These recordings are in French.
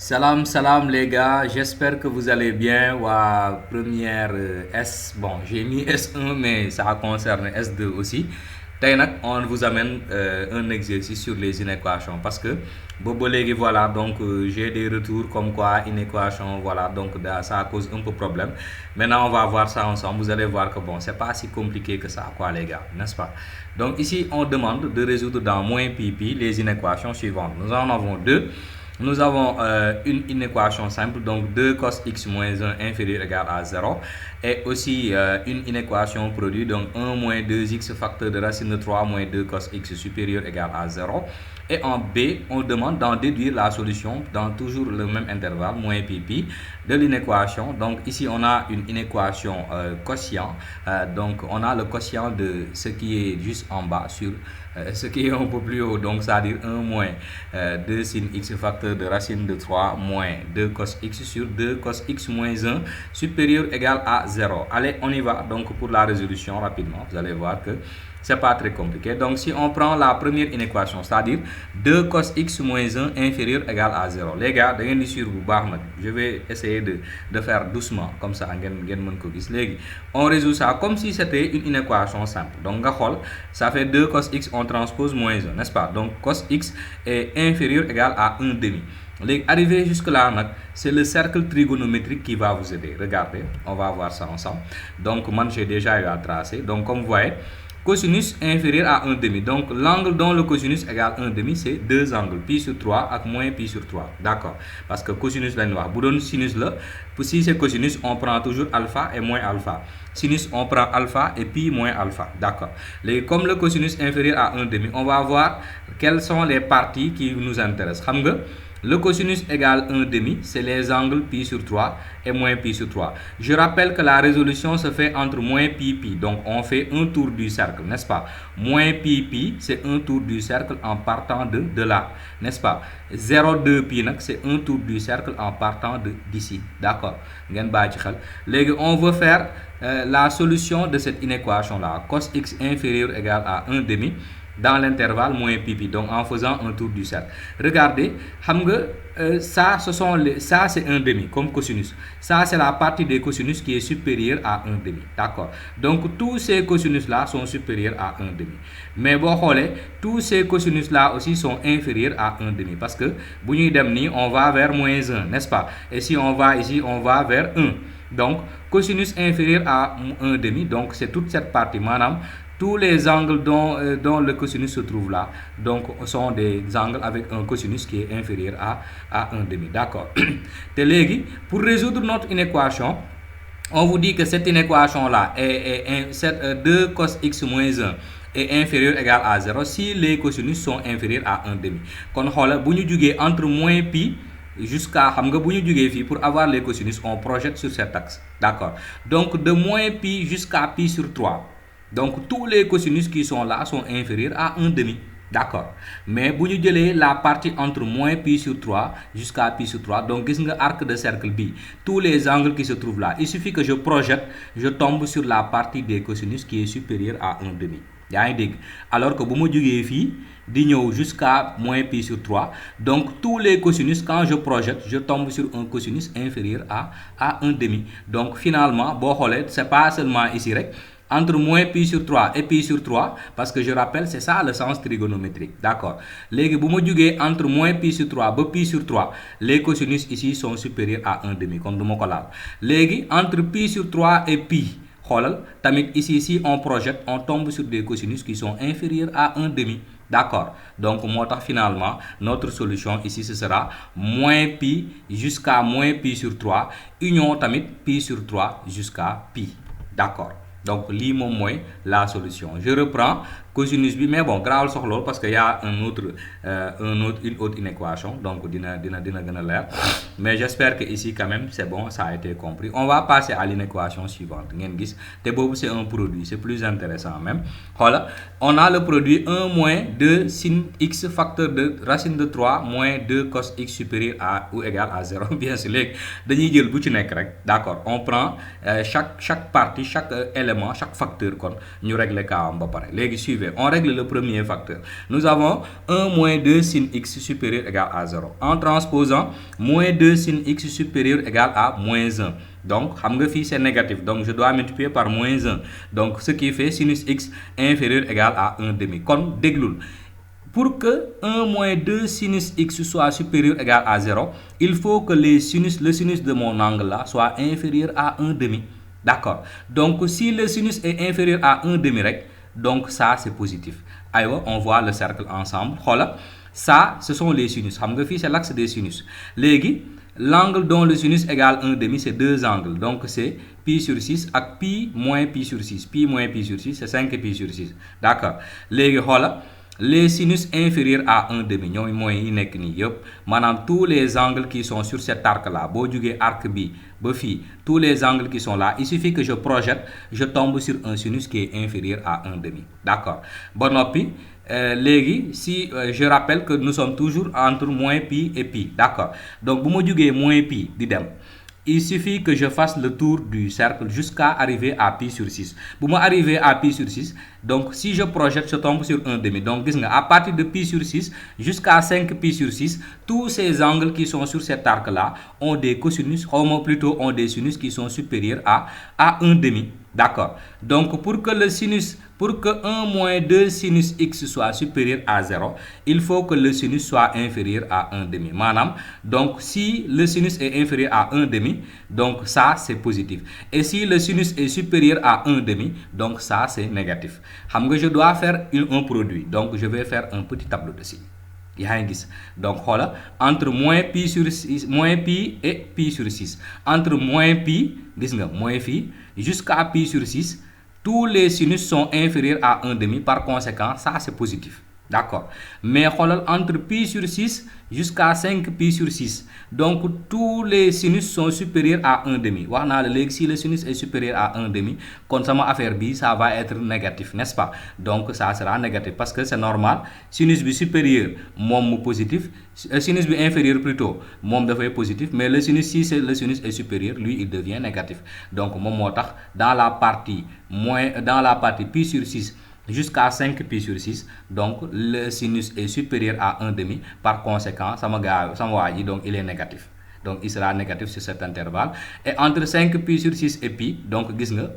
Salam, salam les gars, j'espère que vous allez bien. Wa première S, bon, j'ai mis S1, mais ça concerne S2 aussi. Tainak, on vous amène un exercice sur les inéquations parce que bobo légui, voilà, donc j'ai des retours comme quoi inéquation, voilà, donc ça cause un peu problème. Maintenant, on va voir ça ensemble. Vous allez voir que bon, c'est pas si compliqué que ça, quoi, les gars, n'est-ce pas? Donc ici, on demande de résoudre dans moins pi pi les inéquations suivantes. Nous en avons deux. Nous avons une inéquation simple, donc 2 cos x moins 1 inférieur égal à 0. Et aussi une inéquation produit, donc 1 moins 2x facteur de racine de 3 moins 2 cos x supérieur égal à 0. Et en B, on demande d'en déduire la solution dans toujours le même intervalle, moins pi pi, de l'inéquation. Donc ici, on a une inéquation quotient. Donc on a le quotient de ce qui est juste en bas sur ce qui est un peu plus haut. Donc c'est-à-dire 1 moins 2 sin x facteur de racine de 3 moins 2 cos x sur 2 cos x moins 1 supérieur égal à 0. Allez, on y va. Donc pour la résolution rapidement, vous allez voir que c'est pas très compliqué. Donc si on prend la première inéquation, c'est-à-dire 2 cos x moins 1 inférieur égal à 0. Les gars, je vais essayer de faire doucement, comme ça, on résout ça comme si c'était une inéquation simple. Donc ça fait 2 cos x, on transpose moins 1, n'est-ce pas? Donc cos x est inférieur égal à 1 demi. Arrivé jusque là, c'est le cercle trigonométrique qui va vous aider. Regardez, on va voir ça ensemble. Donc moi j'ai déjà eu à tracer. Donc comme vous voyez, cosinus inférieur à 1 demi. Donc l'angle dont le cosinus égale 1 demi, c'est deux angles, pi sur 3 et moins pi sur 3. D'accord? Parce que cosinus là, vous donne sinus là. Si c'est cosinus, on prend toujours alpha et moins alpha. Sinus, on prend alpha et pi moins alpha. D'accord? Comme le cosinus inférieur à 1 demi, on va voir quelles sont les parties qui nous intéressent. Le cosinus égale 1 demi, c'est les angles pi sur 3 et moins pi sur 3. Je rappelle que la résolution se fait entre moins pi pi. Donc on fait un tour du cercle, n'est-ce pas? Moins pi pi, c'est un tour du cercle en partant de là, n'est-ce pas? 0,2 pi, c'est un tour du cercle en partant d'ici. D'accord? On veut faire la solution de cette inéquation-là. Cos x inférieur égal à 1 demi dans l'intervalle moins pi pi, donc en faisant un tour du cercle. Regardez, ça c'est 1 demi comme cosinus. Ça c'est la partie des cosinus qui est supérieure à 1 demi. D'accord? Donc tous ces cosinus là sont supérieurs à 1 demi. Mais tous ces cosinus là aussi sont inférieurs à 1 demi parce que on va vers moins 1, n'est-ce pas? Et si on va ici, on va vers 1. Donc cosinus inférieur à 1 demi, donc c'est toute cette partie, madame. Tous les angles dont le cosinus se trouve là, donc sont des angles avec un cosinus qui est inférieur à 1 demi. D'accord? Pour résoudre notre inéquation, on vous dit que cette inéquation là est 2 cos x moins 1 est inférieur égal à 0 si les cosinus sont inférieurs à 1 demi. Quand entre moins pi jusqu'à pour avoir les cosinus, on projette sur cet axe. D'accord? Donc de moins pi jusqu'à pi sur 3. Donc tous les cosinus qui sont là sont inférieurs à 1 demi. D'accord? Mais si nous la partie entre moins pi sur 3 jusqu'à pi sur 3, donc vous avez arc de cercle B. Tous les angles qui se trouvent là, il suffit que je projette, je tombe sur la partie des cosinus qui est supérieure à 1 demi. Alors que si je jusqu'à moins pi sur 3, donc tous les cosinus, quand je projette, je tombe sur un cosinus inférieur à 1 demi. Donc finalement, ce n'est pas seulement ici, entre moins pi sur 3 et pi sur 3, parce que je rappelle, c'est ça le sens trigonométrique. D'accord? Entre moins pi sur 3 et pi sur 3, les cosinus ici sont supérieurs à 1 demi, comme nous entre pi sur 3 et pi, ici, on projette, on tombe sur des cosinus qui sont inférieurs à 1 demi. D'accord? Donc, finalement, notre solution ici, ce sera moins pi jusqu'à moins pi sur 3, union tamit pi sur 3 jusqu'à pi. D'accord? Donc, la solution. Je reprends cosinus b, mais bon, grave parce qu'il y a une autre inéquation. Donc, mais j'espère que ici, quand même, c'est bon, ça a été compris. On va passer à l'inéquation suivante. C'est un produit, c'est plus intéressant même. Voilà, on a le produit 1 moins 2 sin x facteur de racine de 3 moins 2 cos x supérieur à ou égal à 0. Bien sûr, d'accord, on prend chaque partie, chaque élément, chaque facteur, nous règle le cas en bas. Suivez. régler. On règle le premier facteur. Nous avons 1 moins 2 sin x supérieur égal à 0. En transposant, moins 2 sin x supérieur égal à moins 1. Donc, c'est négatif. Donc, je dois multiplier par moins 1. Donc, ce qui fait sinus x inférieur égal à 1 demi. Comme dégloul. Pour que 1 moins 2 sinus x soit supérieur égal à 0, il faut que le sinus de mon angle là soit inférieur à 1 demi. D'accord. Donc, si le sinus est inférieur à 1 demi, donc ça c'est positif. Alors, on voit le cercle ensemble. Voilà. Ça, ce sont les sinus. C'est l'axe des sinus. L'angle dont le sinus égale 1 demi, c'est deux angles. Donc, c'est pi sur 6 et pi moins pi sur 6. Pi moins pi sur 6, c'est 5 pi sur 6. D'accord. Les sinus inférieurs à 1 demi, tous les angles qui sont sur cet arc-là, arc B, tous les angles qui sont là, il suffit que je projette, je tombe sur un sinus qui est inférieur à 1 demi. D'accord. Bon, si je rappelle que nous sommes toujours entre moins pi et pi. D'accord. Donc, si je moins pi, il suffit que je fasse le tour du cercle jusqu'à arriver à pi sur 6. Pour arriver à pi sur 6, donc si je projette, je tombe sur 1 demi. Donc, à partir de pi sur 6 jusqu'à 5 pi sur 6, tous ces angles qui sont sur cet arc-là ont des cosinus, ou plutôt ont des sinus qui sont supérieurs à 1 demi. D'accord. Donc, pour que 1 moins 2 sinus x soit supérieur à 0, il faut que le sinus soit inférieur à 1 demi. Madame, donc si le sinus est inférieur à 1 demi, donc ça c'est positif. Et si le sinus est supérieur à 1 demi, donc ça c'est négatif. Je dois faire un produit. Donc, je vais faire un petit tableau de signes. Donc, voilà, entre moins pi sur 6, moins pi et pi sur 6. Entre moins pi, moins pi, jusqu'à pi sur 6, tous les sinus sont inférieurs à 1 demi. Par conséquent, ça c'est positif. D'accord. Mais entre pi sur 6 jusqu'à 5 pi sur 6, donc tous les sinus sont supérieurs à 1 demi. Si le sinus est supérieur à 1 demi, quand ça affaire B, ça va être négatif, n'est-ce pas? Donc ça sera négatif parce que c'est normal. Sinus B supérieur, positif. Sinus B inférieur plutôt, devrait positif. Mais le sinus, si le sinus est supérieur, lui, il devient négatif. Donc, dans la partie pi sur 6, jusqu'à 5 pi sur 6, donc le sinus est supérieur à 1 demi. Par conséquent, donc il est négatif. Donc il sera négatif sur cet intervalle. Et entre 5 pi sur 6 et pi, donc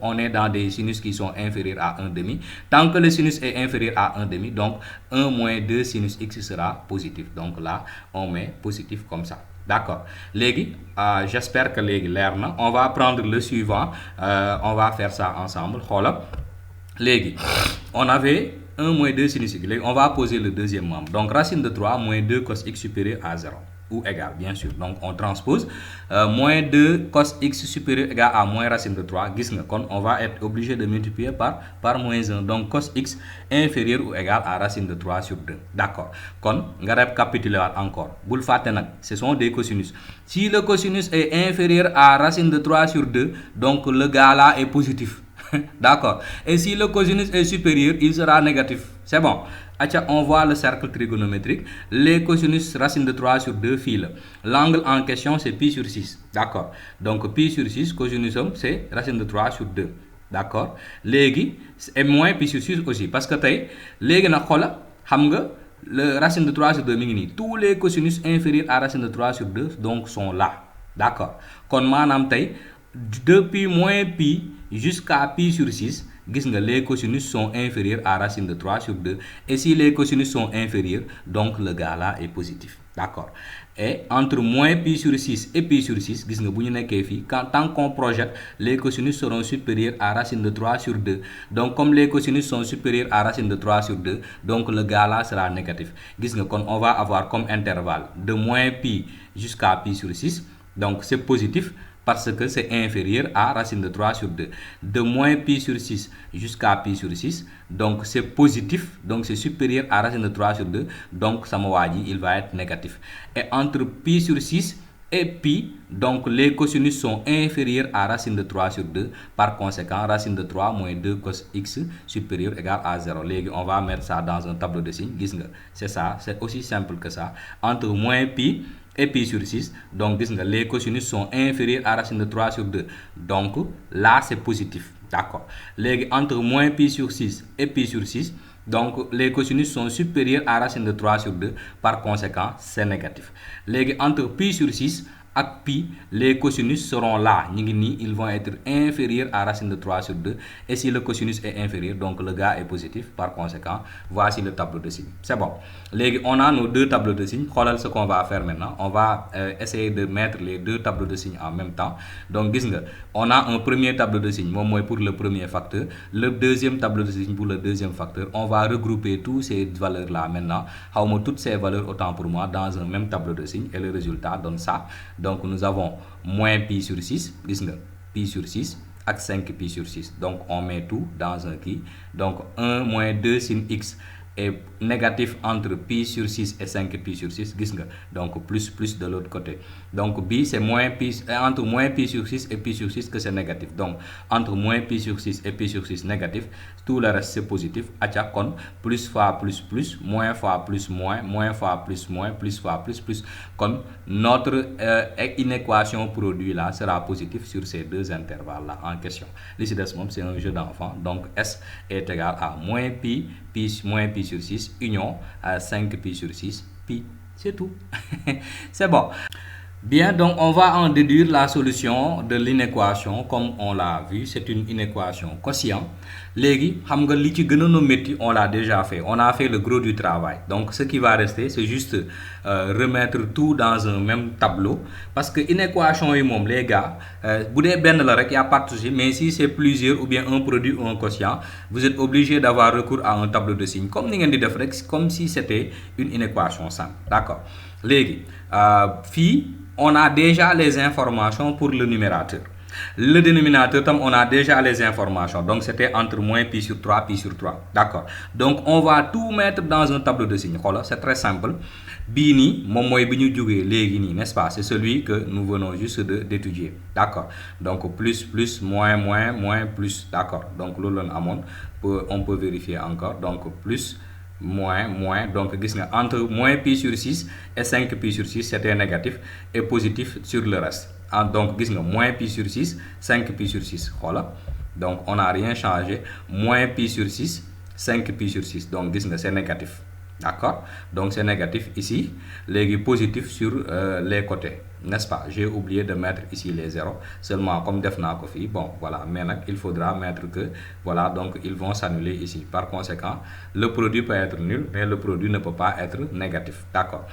on est dans des sinus qui sont inférieurs à 1 demi. Tant que le sinus est inférieur à 1 demi, donc 1 moins 2 sinus x sera positif. Donc là, on met positif comme ça. D'accord. J'espère que l'air, on va prendre le suivant. On va faire ça ensemble. On avait 1 moins 2 sinus x. On va poser le deuxième membre. Donc, racine de 3 moins 2 cos x supérieur à 0. Ou égal, bien sûr. Donc, on transpose. Moins 2 cos x supérieur égal à moins racine de 3. On va être obligé de multiplier par moins 1. Donc, cos x inférieur ou égal à racine de 3 sur 2. D'accord. On va récapituler encore. Ce sont des cosinus. Si le cosinus est inférieur à racine de 3 sur 2, donc le gars là est positif. D'accord. Et si le cosinus est supérieur, il sera négatif. C'est bon. On voit le cercle trigonométrique. Les cosinus racine de 3 sur 2 fils. L'angle en question, c'est pi sur 6. D'accord. Donc, pi sur 6, cosinus, c'est racine de 3 sur 2. D'accord. Et moins pi sur 6 aussi. Parce que le racine de 3 sur 2, tous les cosinus inférieurs à racine de 3 sur 2 donc, sont là. D'accord. Depuis moins pi jusqu'à pi sur 6, les cosinus sont inférieurs à racine de 3 sur 2. Et si les cosinus sont inférieurs, donc le gars là est positif. D'accord. Et entre moins pi sur 6 et pi sur 6, tant qu'on projette, les cosinus seront supérieurs à racine de 3 sur 2. Donc, comme les cosinus sont supérieurs à racine de 3 sur 2, donc le gars là sera négatif. On va avoir comme intervalle de moins pi jusqu'à pi sur 6. Donc, c'est positif parce que c'est inférieur à racine de 3 sur 2. De moins pi sur 6 jusqu'à pi sur 6, donc c'est positif, donc c'est supérieur à racine de 3 sur 2, donc il va être négatif. Et entre pi sur 6 et pi, donc les cosinus sont inférieurs à racine de 3 sur 2, par conséquent, racine de 3 moins 2 cos x supérieur égal à 0. On va mettre ça dans un tableau de signes, c'est ça, c'est aussi simple que ça. Entre moins pi et pi sur 6, donc les cosinus sont inférieurs à racine de 3 sur 2, donc là c'est positif. D'accord. Entre moins pi sur 6 et pi sur 6, Donc, les cosinus sont supérieurs à racine de 3 sur 2. Par conséquent, c'est négatif. Entre pi sur 6 et pi, les cosinus seront là. Ils vont être inférieurs à racine de 3 sur 2. Et si le cosinus est inférieur, donc le gars est positif. Par conséquent, voici le tableau de signes. C'est bon. On a nos deux tableaux de signes. Voilà ce qu'on va faire maintenant. On va essayer de mettre les deux tableaux de signes en même temps. Donc, on a un premier tableau de signes pour le premier facteur. Le deuxième tableau de signes pour le deuxième facteur. On va regrouper toutes ces valeurs-là maintenant. Toutes ces valeurs, autant pour moi, dans un même tableau de signes. Et le résultat donne ça. Donc, nous avons moins pi sur 6, pi sur 6, avec 5 pi sur 6. Donc, on met tout dans un qui. Donc, 1 moins 2 sin x est négatif entre pi sur 6 et 5 pi sur 6. Donc, plus de l'autre côté. Donc, b, c'est entre moins pi sur 6 et pi sur 6 que c'est négatif. Donc, entre moins pi sur 6 et pi sur 6 négatif, tout le reste c'est positif. Plus fois plus, moins fois plus, moins fois plus fois plus. Comme notre inéquation produit là sera positive sur ces deux intervalles là en question. Ici, c'est un jeu d'enfant. Donc, S est égal à moins pi sur 6, union à 5 pi sur 6, pi. C'est tout. C'est bon. Bien, donc on va en déduire la solution de l'inéquation comme on l'a vu. C'est une inéquation quotient. On l'a déjà fait. On a fait le gros du travail. Donc ce qui va rester, c'est juste remettre tout dans un même tableau. Parce que inéquation, les gars, il n'y a pas de souci. Mais si c'est plusieurs ou bien un produit ou un quotient, vous êtes obligé d'avoir recours à un tableau de signes. Comme si c'était une inéquation simple. D'accord. On a déjà les informations pour le numérateur. Le dénominateur, on a déjà les informations. Donc, c'était entre moins pi sur 3, pi sur 3. D'accord. Donc, on va tout mettre dans un tableau de signes. C'est très simple. Bini, n'est-ce pas? C'est celui que nous venons juste d'étudier. D'accord. Donc, plus, moins, plus. D'accord. Donc, on peut vérifier encore. Donc, plus, moins, donc entre moins pi sur 6 et 5 pi sur 6 c'était négatif et positif sur le reste. Donc moins pi sur 6, 5 pi sur 6, voilà. Donc on n'a rien changé. Moins pi sur 6, 5 pi sur 6, donc c'est négatif. D'accord. Donc c'est négatif ici, les positifs sur les côtés, n'est-ce pas? J'ai oublié de mettre ici les zéros, seulement comme defna ko fi. Bon voilà, mais il faudra mettre que voilà, donc ils vont s'annuler ici. Par conséquent, le produit peut être nul, mais le produit ne peut pas être négatif. D'accord.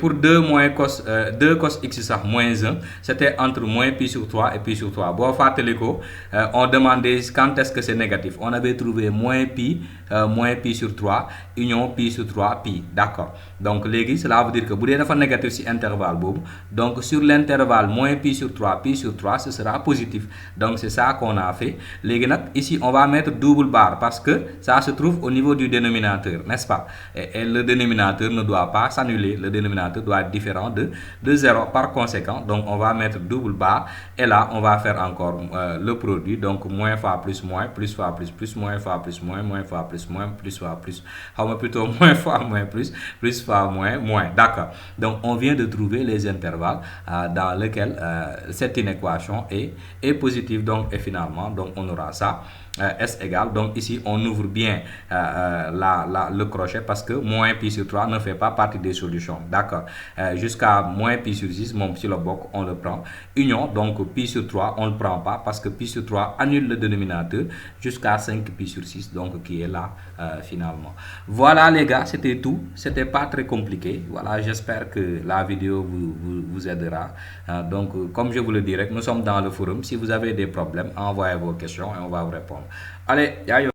Pour 2 cos x moins 1, c'était entre moins pi sur 3 et pi sur 3. On demandait quand est-ce que c'est négatif. On avait trouvé moins pi sur 3, union pi sur 3, pi. D'accord. Donc, cela veut dire que si vous avez négatif sur l'intervalle, donc sur l'intervalle moins pi sur 3, ce sera positif. Donc, c'est ça qu'on a fait. Ici, on va mettre double barre parce que ça se trouve au niveau du dénominateur, n'est-ce pas? Et le dénominateur ne doit pas s'annuler. Le dénominateur doit être différent de 0. Par conséquent, donc on va mettre double barre et là on va faire encore le produit. Donc moins fois plus, moins fois plus, moins fois plus, moins fois plus, plus fois plus. Plutôt moins fois moins plus fois moins. D'accord. Donc on vient de trouver les intervalles dans lesquels cette inéquation est positive. Donc et finalement, donc on aura ça. S égale, donc ici on ouvre bien le crochet parce que moins pi sur 3 ne fait pas partie des solutions. D'accord. Jusqu'à moins pi sur 6, sur le bloc, on le prend. Union, donc pi sur 3, on ne le prend pas parce que pi sur 3 annule le dénominateur jusqu'à 5 pi sur 6, donc qui est là finalement. Voilà les gars, c'était tout. C'était pas très compliqué. Voilà, j'espère que la vidéo vous aidera. Donc, comme je vous le dirais, nous sommes dans le forum. Si vous avez des problèmes, envoyez vos questions et on va vous répondre. Allez,